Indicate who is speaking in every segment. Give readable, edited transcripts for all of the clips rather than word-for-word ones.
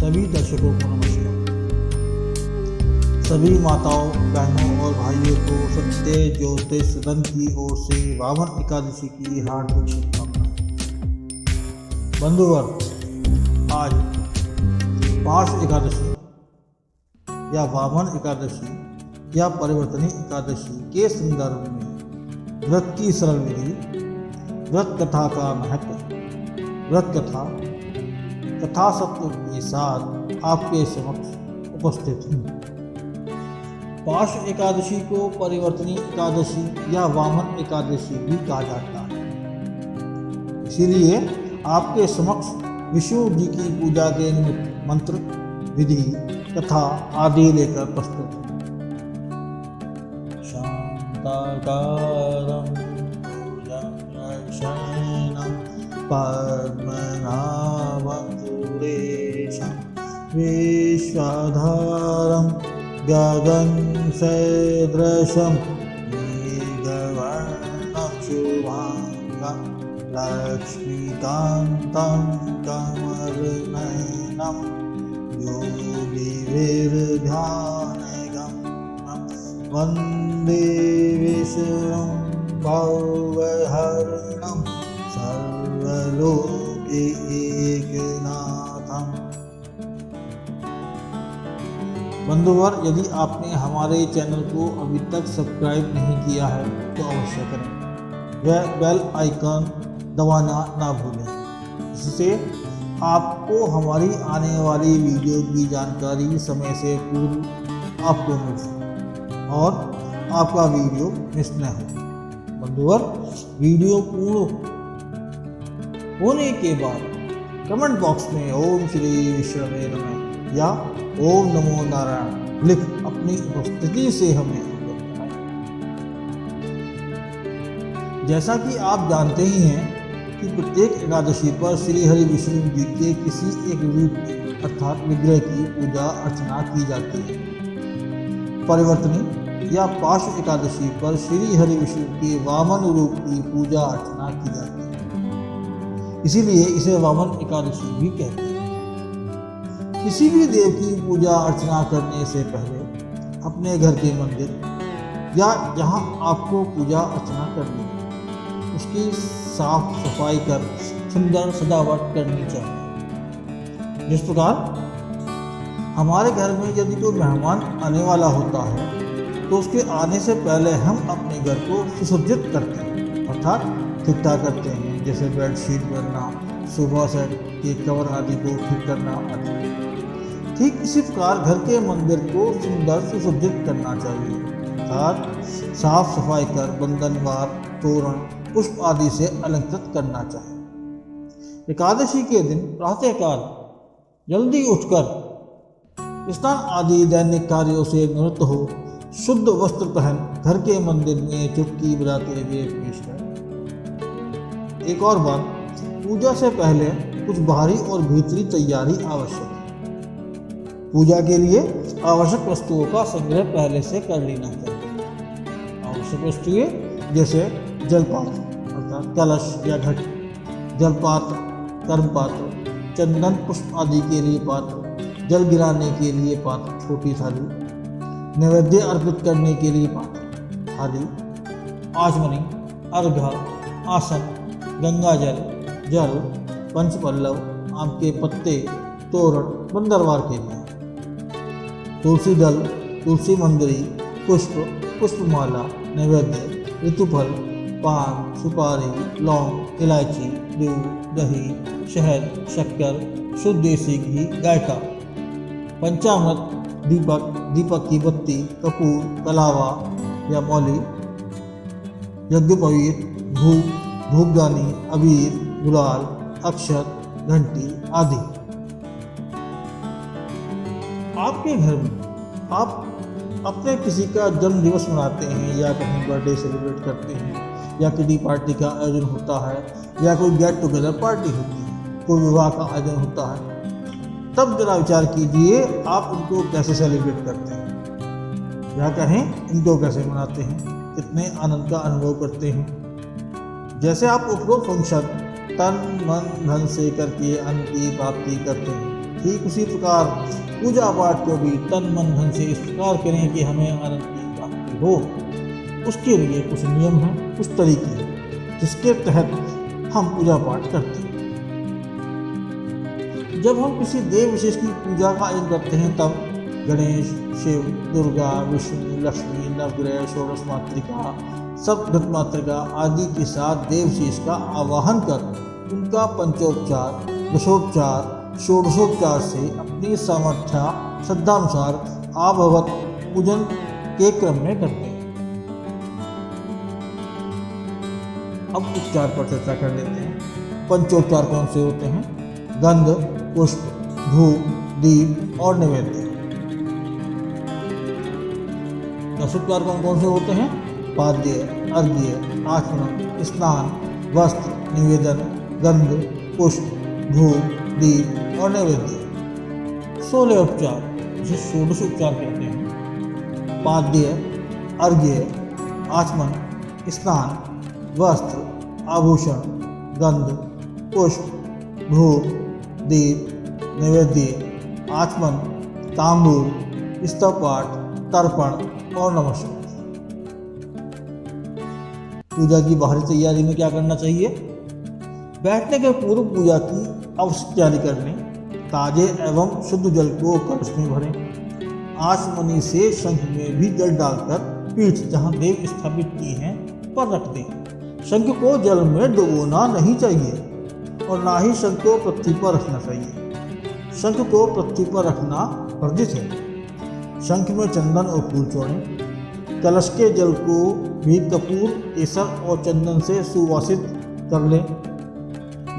Speaker 1: सभी दर्शकों को नमस्कार। सभी माताओं, बहनों और भाइयों को सत्य ज्योतिष सदन की ओर से वामन एकादशी की हार्दिक शुभकामनाएं। बंधुवर, आज पार्श एकादशी या वामन एकादशी या परिवर्तनी एकादशी के संदर्भ में व्रत की सरल विधि, व्रत कथा का महत्व, व्रत कथा सत्व के साथ आपके समक्ष उपस्थित हूँ। पार्श एकादशी को परिवर्तनी एकादशी या वामन एकादशी भी कहा जाता है। इसीलिए आपके समक्ष विष्णु जी की पूजा के निमित्त मंत्र, विधि, कथा आदि लेकर प्रस्तुत है। शांताकारं भुजगशयनं पद्मनाभं सुरेशं विश्वाधारं गगनसदृशं मेघवर्णं शुभांगं लक्ष्मीकान्तं कमलनयनं योगिभिर्ध्यानगम्यं वन्दे विष्णुं भवहरणं सर्वलोकैकनाथम्। बंधुवर, यदि आपने हमारे चैनल को अभी तक सब्सक्राइब नहीं किया है तो अवश्य करें। वह बेल आइकन दबाना ना भूलें, जिससे आपको हमारी आने वाली वीडियो की जानकारी समय से पूर्व आपको मिल सके और आपका वीडियो मिस न हो। बंधुवर, वीडियो पूर्ण होने के बाद कमेंट बॉक्स में ओम श्री विष्णवे नमः या ओम नमो नारायण लिख अपनी उपस्थिति से हमें बताएं। जैसा कि आप जानते ही हैं कि प्रत्येक एकादशी पर श्री हरि विष्णु जी के किसी एक रूप अर्थात विग्रह की पूजा अर्चना की जाती है। परिवर्तनी या पार्श एकादशी पर श्री हरि विष्णु के वामन रूप की पूजा अर्चना की जाती है। इसीलिए इसे वामन एकादशी भी कहते हैं। किसी भी देव की पूजा अर्चना करने से पहले अपने घर के मंदिर या जहां आपको पूजा अर्चना करनी है उसकी साफ सफाई कर सुंदर सजावट करनी चाहिए। जिस प्रकार हमारे घर में यदि कोई मेहमान आने वाला होता है तो उसके आने से पहले हम अपने घर को सुसज्जित करते हैं, अर्थात ठीक ठाक करते हैं, जैसे बेडशीट बनना, सोफा सेट के कवर आदि को ठीक करना आदि। ठीक इसी प्रकार घर के मंदिर को सुंदर सुसज्जित करना चाहिए, अर्थात साफ सफाई कर बंधनवार, तोरण, पुष्प आदि से अलंकृत करना चाहिए। एकादशी के दिन प्रातःकाल जल्दी उठकर स्नान आदि दैनिक कार्यों से निवृत्त हो शुद्ध वस्त्र पहन घर के मंदिर में चुटकी बजाते हुए प्रवेश करें। एक और बात, पूजा से पहले कुछ बाहरी और भीतरी तैयारी आवश्यक है। पूजा के लिए आवश्यक वस्तुओं का संग्रह पहले से कर लेना चाहिए। आवश्यक वस्तुएं जैसे जलपात्र अर्थात कलश या घट, जलपात्र, कर्मपात्र, चंदन पुष्प आदि के लिए पात्र, जल गिराने के लिए पात्र, छोटी थाली, नैवेद्य अर्पित करने के लिए पात्र, थाली, आचमनी, अर्घा, आसन, गंगा जल, पंचपल्लव, आम के पत्ते, तोरण, बंदरवार के लिए, तुलसी दल, तुलसी मंजरी, पुष्प, पुष्पमाला, नैवेद्य, ऋतुफल, पान, सुपारी, लौंग, इलायची, दूध, दही, शहद, शक्कर, शुद्ध देसी घी, गाय का, पंचामृत, दीपक की बत्ती, कपूर, कलावा या मौली, यज्ञोपवीत, धूपदानी, अबीर, गुलाल, अक्षत, घंटी आदि। आपके घर में आप अपने किसी का जन्म दिवस मनाते हैं या कहीं बर्थडे सेलिब्रेट करते हैं या किसी पार्टी का आयोजन होता है या कोई गेट टुगेदर पार्टी होती है, कोई विवाह का आयोजन होता है, तब जरा विचार कीजिए आप उनको कैसे सेलिब्रेट करते हैं, या कहें इनको कैसे मनाते हैं, कितने आनंद का अनुभव करते हैं। जैसे आप उपरोक्त फंक्शन तन मन धन से करके अन्न की प्राप्ति करते हैं, ठीक उसी प्रकार पूजा पाठ को भी तन मन धन से इस प्रकार करें कि हमें आनंद की प्राप्ति हो। उसके लिए कुछ नियम हैं, कुछ तरीके हैं जिसके तहत हम पूजा पाठ करते हैं। जब हम किसी देव विशेष की पूजा का आयोजन करते हैं तब गणेश, शिव, दुर्गा, विष्णु, लक्ष्मी, नवग्रह, षोडश मातृका, सप्तघट मातृका आदि के साथ देव विशेष का आवाहन कर उनका पंचोपचार, दशोपचार, षोडशोपचार से अपनी सामर्थ्य श्रद्धानुसार आवभगत पूजन के क्रम में करते हैं। अब उपचार पर चर्चा कर लेते हैं। पंचोपचार कौन से होते हैं? गंध, पुष्प, धूप, दीप और नैवेद्य। दशोपचार कौन से होते हैं? पाद्य, अर्घ्य, आचमन, स्नान, वस्त्र, निवेदन, गंध, पुष्प, धूप, दीप और नैवेद्य। 16 उपचार जिसे षोडश उपचार कहते हैं। पाद्य, अर्घ्य, आचमन, स्नान, वस्त्र, आभूषण, गंध, पुष्प, धूप, दीप, नैवेद्य, आचमन, तांबूल, स्तवपाठ, तर्पण और नमस्कार। पूजा की बाहरी तैयारी में क्या करना चाहिए? बैठने के पूर्व पूजा की आवश्यक तैयारी करनी। ताजे एवं शुद्ध जल को कलश में भरें। आचमनी से शंख में भी जल डालकर पीठ जहाँ देव स्थापित की हैं पर रख दें। शंख को जल में डुबोना नहीं चाहिए और ना ही शंख को पृथ्वी पर रखना चाहिए। शंख को पृथ्वी पर रखना वर्जित है। शंख में चंदन और फूल छोड़ें। कलश के जल को भी कपूर, केसर और चंदन से सुवासित कर लें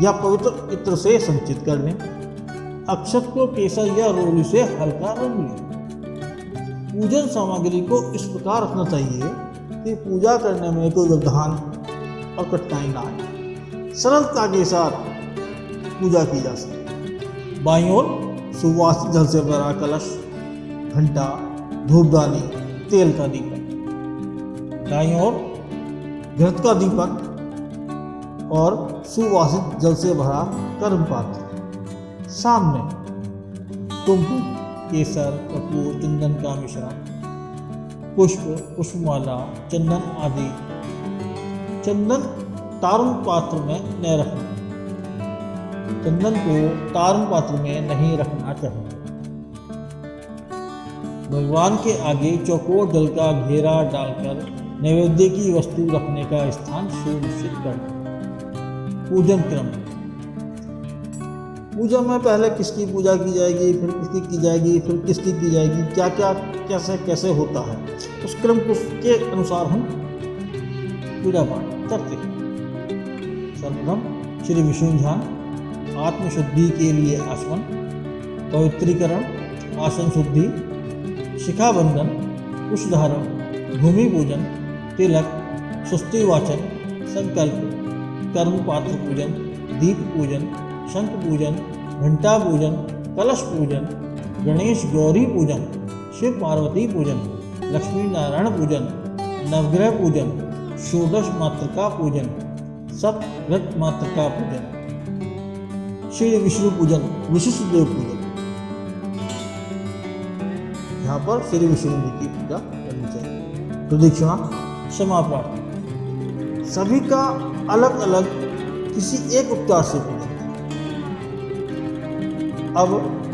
Speaker 1: या पवित्र इत्र से संचित कर लें। अक्षत को केसर या रोली से हल्का रंग लें। पूजन सामग्री को इस प्रकार रखना चाहिए कि पूजा करने में कोई व्यवधान और कठिनाई ना आए, सरलता के साथ पूजा की जा सके। बाईं ओर सुवासित जल से भरा कलश, घंटा, धूपदानी, तेल का दीपक। दाईं ओर घृत का दीपक और सुवासित जल से भरा कर्म पात्र। सामने कुमकुम, केसर, कपूर, चंदन का मिश्रण, पुष्प, पुष्पमाला, चंदन आदि। चंदन तारण पात्र में न रखना। चंदन को तारण पात्र में नहीं रखना चाहिए। भगवान के आगे चौकोर जल का घेरा डालकर नैवेद्य की वस्तु रखने का स्थान सुनिश्चित करना। पूजन क्रम। पूजा में पहले किसकी पूजा की जाएगी, फिर किसकी की जाएगी, फिर किसकी की जाएगी, क्या क्या कैसे कैसे होता है, उस क्रम के अनुसार हम पूजा पाठ करते हैं। सर्वप्रथम श्री विष्णु ध्यान, आत्मशुद्धि के लिए आचमन, पवित्रीकरण, आसन शुद्धि, शिखाबंधन, कुशधारण, भूमि पूजन, तिलक, स्वस्ति वाचन, संकल्प, कर्म पात्र पूजन, दीप पूजन, शंख पूजन, घंटा पूजन, कलश पूजन, गणेश गौरी पूजन, शिव पार्वती पूजन, लक्ष्मी नारायण पूजन, नवग्रह पूजन, षोडश मातृका पूजन, सप्तघट मातृका पूजन, श्री विष्णु पूजन, विशिष्ट देव पूजन। यहाँ पर श्री विष्णु जी की पूजा करनी चाहिए। प्रदक्षिणा, क्षमा प्रार्थना, सभी का अलग अलग किसी एक उपचार से पूजन। अब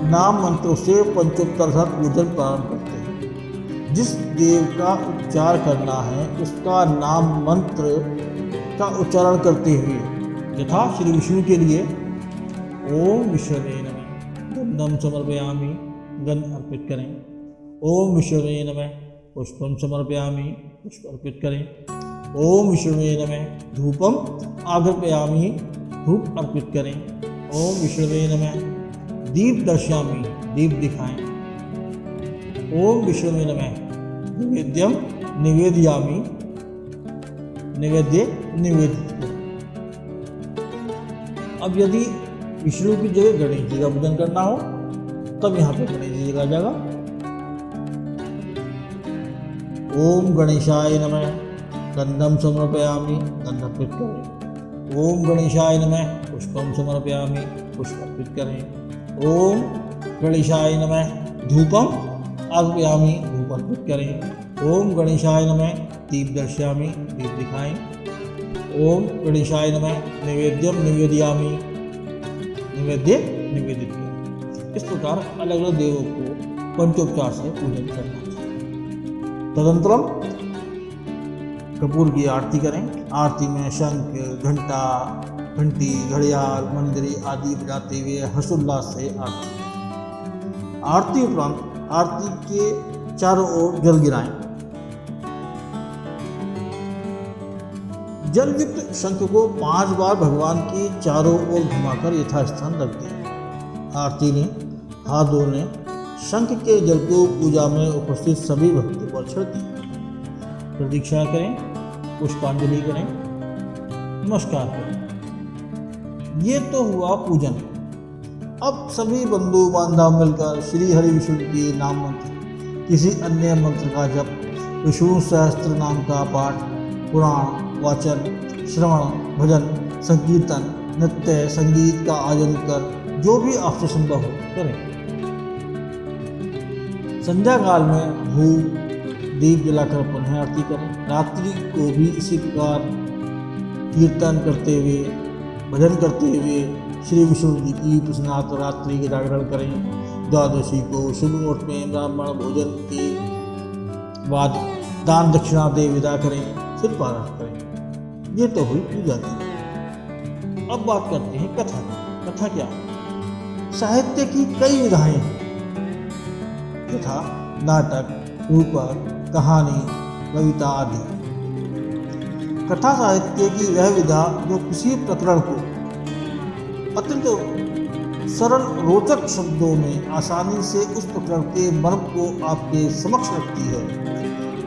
Speaker 1: नाम मंत्रों से पंचोपचार साथ पूजन प्रारंभ करते हैं। जिस देव का उपचार करना है उसका नाम मंत्र का उच्चारण करते हुए, यथा श्री विष्णु के लिए ओम विष्णवे नमः गंधम समर्पयामि, गंध अर्पित करें। ओम विष्णवे नमः पुष्पम समर्पयामि, पुष्प अर्पित करें। ओम विष्णवे नमः धूपम आगर्पयामि, धूप अर्पित करें। ओम विष्णवे नमः दीप दर्शयामि, दीप दिखाएं। ओम विष्णवे नमः निवेद्यम निवेदयामि, निवेद्य निवेदित करें। अब यदि विष्णु की जगह गणेश जी का पूजन करना हो तब यहाँ पे गणेश जी का जाएगा। ओम गणेशाय नमः गंधम समर्पयामि, गंध अर्पित करें। ओम गणेशाय नमः पुष्पम समर्पयामि, पुष्प अर्पित करें। ओम गणेशाय नमः धूपम आगमयामि, धूप अर्पित करें। ओम गणेशाय नमः दीप दर्शयामि, दीप दिखाएं। ओम गणेशाय नमः नैवेद्यम निवेदयामि, नैवेद्य निवेदित करें। इस प्रकार अलग अलग देवों को पंचोपचार से पूजन करना चाहिए। तदंतरम कपूर की आरती करें। आरती में शंख, घंटा, घंटी, घड़ियाल, मंजरी आदि बजाते हुए हर्षोल्लास से आरती उपरांत आरती के चारों ओर जल गिराएं। जल युक्त शंख को 5 बार भगवान के चारों ओर घुमाकर यथास्थान रख दें। आरती में हाथ धोने शंख के जल को पूजा में उपस्थित सभी भक्तों पर छिड़कें। प्रदीक्षा करें, पुष्पांजलि करें, नमस्कार करें। ये तो हुआ पूजन। अब सभी बंधु बांधव मिलकर श्री हरि विष्णु के नाम मंत्र, किसी अन्य मंत्र का जप, विष्णु सहस्त्र नाम का पाठ, पुराण वाचन, श्रवण, भजन, संकीर्तन, नृत्य, संगीत का आयोजन कर जो भी आपसे संभव हो करें। संध्या काल में धूप दीप जलाकर पुनः आरती करें। रात्रि को भी इसी प्रकार कीर्तन करते हुए, भजन करते हुए श्री विष्णु जी की प्रसन्नार्थ रात्रि के जागरण करें। द्वादशी को शुभ मुहूर्त में ब्राह्मण भोजन के बाद दान दक्षिणा दे विदा करें, सिर पारण करें। ये तो हुई पूजा की। अब बात करते हैं कथा की। कथा क्या? साहित्य की कई विधाएं हैं, यथा नाटक, रूपक, कहानी, कविता आदि। कथा साहित्य की वह विधा जो किसी प्रकरण को अत्यंत सरल रोचक शब्दों में आसानी से उस प्रकरण के मर्म को आपके समक्ष रखती है,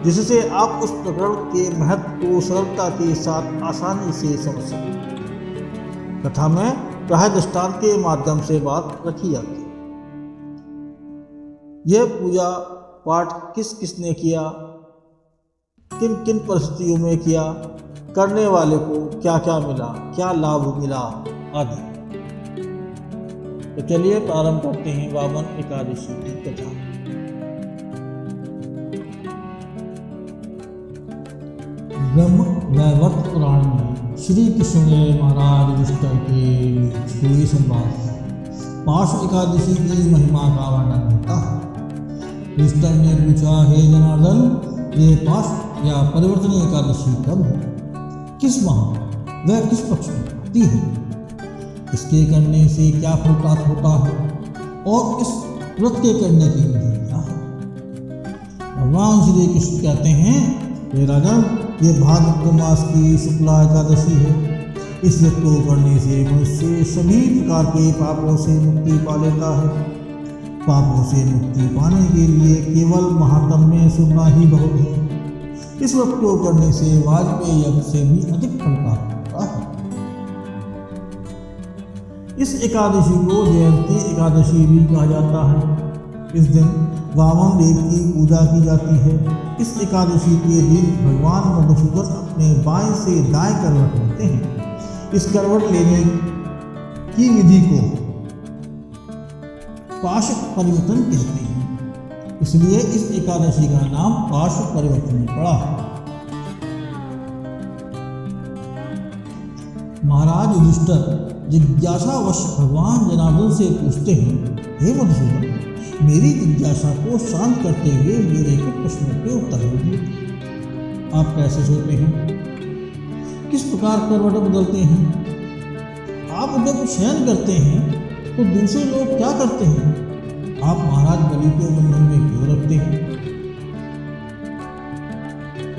Speaker 1: जिससे आप उस प्रकरण के महत्व को सरलता के साथ आसानी से समझ सकें। कथा में प्राय दृष्टांत के माध्यम से बात रखी जाती है। यह पूजा पाठ किस किसने किया, किन किन परिस्थितियों में किया, करने वाले को क्या क्या मिला, क्या लाभ मिला आदि। तो चलिए प्रारंभ करते हैं वामन एकादशी की कथा। ब्रह्म वैवर्त पुराण में श्री कृष्ण ने महाराज युधिष्ठिर के हुए संवाद पार्श्व एकादशी की महिमा का वर्णन होता है। युधिष्ठिर ने पूछा, हे जनार्दन, ये पार्श्व या परिवर्तनीय एकादशी कब है, किस माह, वह किस पक्ष में आती है, इसके करने से क्या फल प्राप्त होता है और इस व्रत के करने की विधि क्या है। भगवान श्री कृष्ण कहते हैं, हे राजन, ये भाद्रपद मास की शुक्ला एकादशी है। इस व्रत को करने से मनुष्य सभी प्रकार के पापों से मुक्ति पा लेता है। पापों से मुक्ति पाने के लिए केवल महात्म्य सुनना ही बहुत है। इस व्रत को करने से वाजपेयी यज्ञ से भी अधिक फल प्राप्त होता है। इस एकादशी को जयंती एकादशी भी कहा जाता है। इस दिन वामन देव की पूजा की जाती है। इस एकादशी के दिन भगवान मधुसूदन अपने बाएं से दाएं करवट लेते हैं। इस करवट लेने की विधि को पार्श्व परिवर्तन कहते हैं, इसलिए इस एकादशी का नाम पार्श्व परिवर्तन पड़ा है। महाराज युधिष्ठिर जिज्ञासावश भगवान जनार्दन से पूछते हैं, हे मधुसूदन, मेरी जिज्ञासा को शांत करते हुए मेरे कुछ प्रश्नों के उत्तर दीजिए। आप कैसे सोते हैं, किस प्रकार करवट बदलते हैं, आप जब शयन करते हैं तो दूसरे लोग क्या करते हैं, आप महाराज बलि को बंधन में क्यों रखते हैं।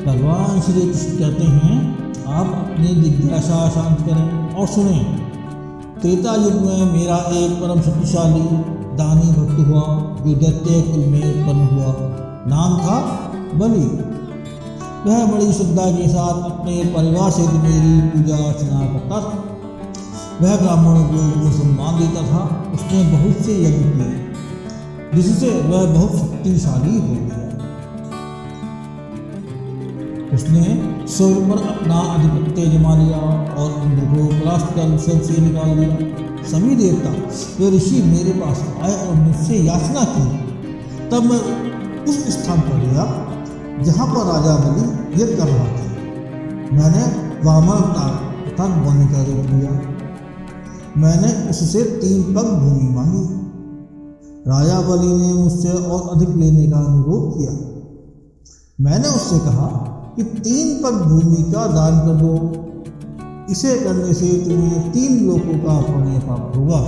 Speaker 1: भगवान श्री कृष्ण कहते हैं, आप अपनी जिज्ञासा शांत करें और सुने। त्रेता युग में मेरा एक परम शक्तिशाली दानी भक्त हुआ जो दैत्य कुल में उत्पन्न हुआ। नाम था बलि। वह बड़ी श्रद्धा के साथ अपने परिवार से मेरी पूजा अर्चना करता था। वह ब्राह्मणों को सम्मान देता था। उसने बहुत से यज्ञ किए जिससे वह बहुत शक्तिशाली हो गया। उसने स्वर्ग पर अपना आधिपत्य जमा लिया और इंद्र को परास्त कर स्वर्ग से निकाल दिया। सभी देवता वे ऋषि मेरे पास आए और मुझसे याचना की। तब मैं उस स्थान पर गया जहाँ पर राजा बलि यज्ञ कर रहा था। मैंने वामन अवतार तथा बलि का रूप लिया। मैंने उससे 3 पग भूमि मांगी। राजा बलि ने मुझसे और अधिक लेने का अनुरोध किया। मैंने उससे कहा कि 3 पग भूमि का दान कर दो, इसे करने से तुम्हें 3 लोकों का पुण्य प्राप्त होगा।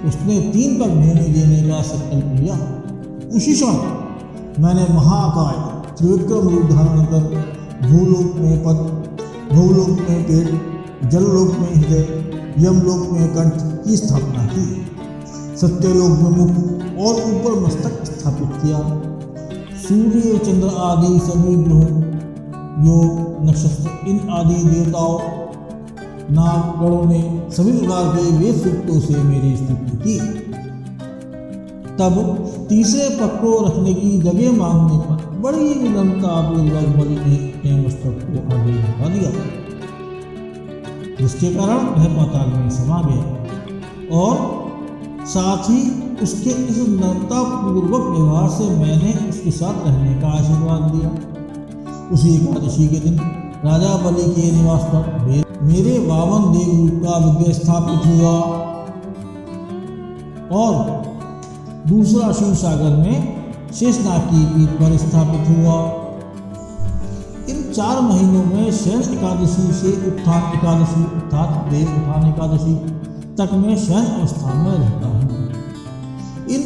Speaker 1: उसने 3 पग भूमि देने का संकल्प लिया। उसी समय मैंने महाकाय त्रिविक्रम रूप धारण कर भूलोक में पद, भूलोक में पेट, जललोक में हृदय, यमलोक में कंठ की स्थापना की। सत्यलोक में मुख और ऊपर मस्तक स्थापित किया। सूर्य, चंद्र आदि सभी ग्रहों, योग, नक्षत्र, इन आदि देवताओं, नाग, गणों ने सभी प्रकार के वेद सूक्तों से मेरी स्तुति की। तब तीसरे पग को रखने की जगह मांगने पर बड़ी विनम्रता पूर्वक बलि ने अपने मस्तक को आगे झुका दिया, जिसके कारण वह पाताल में समा गया। और साथ ही उसके इस नम्रता पूर्वक व्यवहार से मैंने उसके साथ रहने का आशीर्वाद दिया। उसी एकादशी के दिन राजा बलि के निवास पर मेरे वामन देव रूप का विग्रह स्थापित हुआ और दूसरा शिव सागर में शेषनाग की पीठ पर स्थापित हुआ। इन 4 महीनों में शयन एकादशी से उत्थान एकादशी अर्थात देव उत्थान एकादशी तक मैं शयन अवस्था में रहता हूँ। इन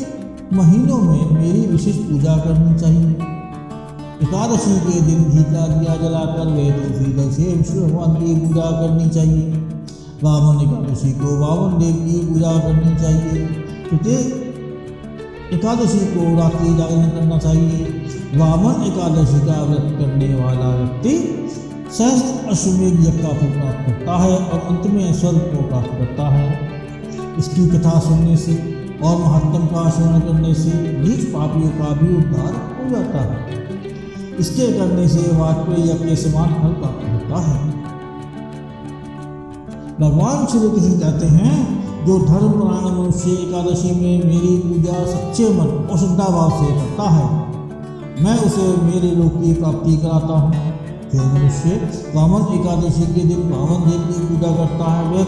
Speaker 1: महीनों में मेरी विशेष पूजा करनी चाहिए। एकादशी के दिन घी का दिया जलाकर वे तुलसी दल से विष्णु भगवान की पूजा करनी चाहिए। वामन एकादशी को वामन देव की पूजा करनी चाहिए। प्रत्येक एकादशी को रात्रि जागरण करना चाहिए। वामन एकादशी का व्रत करने वाला व्यक्ति सहस्त्र अश्वमेध यज्ञ का फल प्राप्त करता है और अंत में स्वर्ग को प्राप्त करता है। इसकी कथा सुनने से और महात्म का श्रवण करने से नीच पापियों का भी उद्धार हो जाता है। इसके करने से वाजपेयी यज्ञ के समान फल प्राप्त होता है। भगवान श्री कृष्ण कहते हैं, जो धर्मपरायण मनुष्य एकादशी में मेरी पूजा सच्चे मन और श्रद्धा भाव से करता है, मैं उसे मेरे लोक की प्राप्ति कराता हूँ। जो मनुष्य वामन एकादशी के दिन वामन देव की पूजा करता है, वह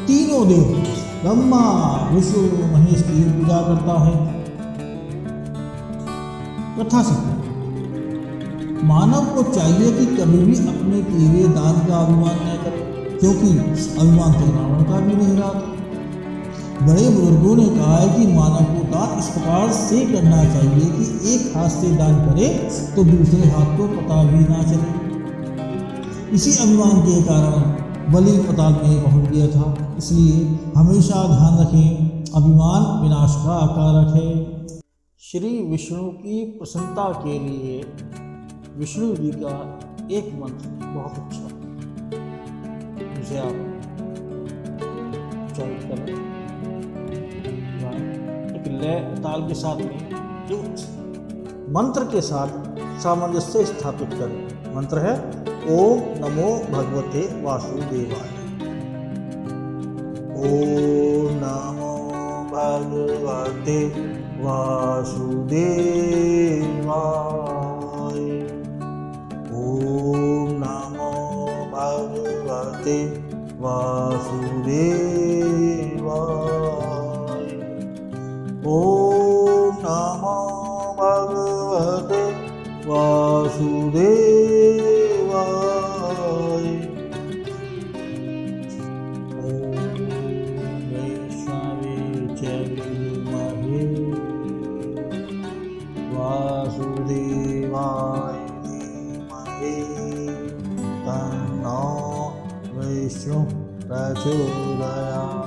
Speaker 1: तीनों देव ब्रह्मा, विष्णु, महेश की पूजा करता है। कथा सत्य, मानव को चाहिए कि कभी भी अपने किए हुए दान का अभिमान न करे, क्योंकि अभिमान तो रावण का भी नहीं रहा। बड़े बुजुर्गों ने कहा है कि मानव को दान इस प्रकार से करना चाहिए कि एक हाथ से दान करे तो दूसरे हाथ को पता भी ना चले। इसी अभिमान के कारण बलि पाताल में पहुंच गया था। इसलिए हमेशा ध्यान रखें, अभिमान विनाश का कारक है। श्री विष्णु की प्रसन्नता के लिए विष्णु जी का एक मंत्र बहुत अच्छा है, जिसे आप उच्चारित करें। एक लय ताल के साथ में मंत्र के साथ सामंजस्य स्थापित करें। मंत्र है ओम नमो भगवते वासुदेवाय। ओम नमो भगवते वासुदेवाय। ओम नमो भगवते वासुदेवाय। ओम नमो भगवते वासुदेवाय। ओम वैष्णवे च विद्महे वासुदेवाय धीमहि तन्नो विष्णु प्रचोदयात्।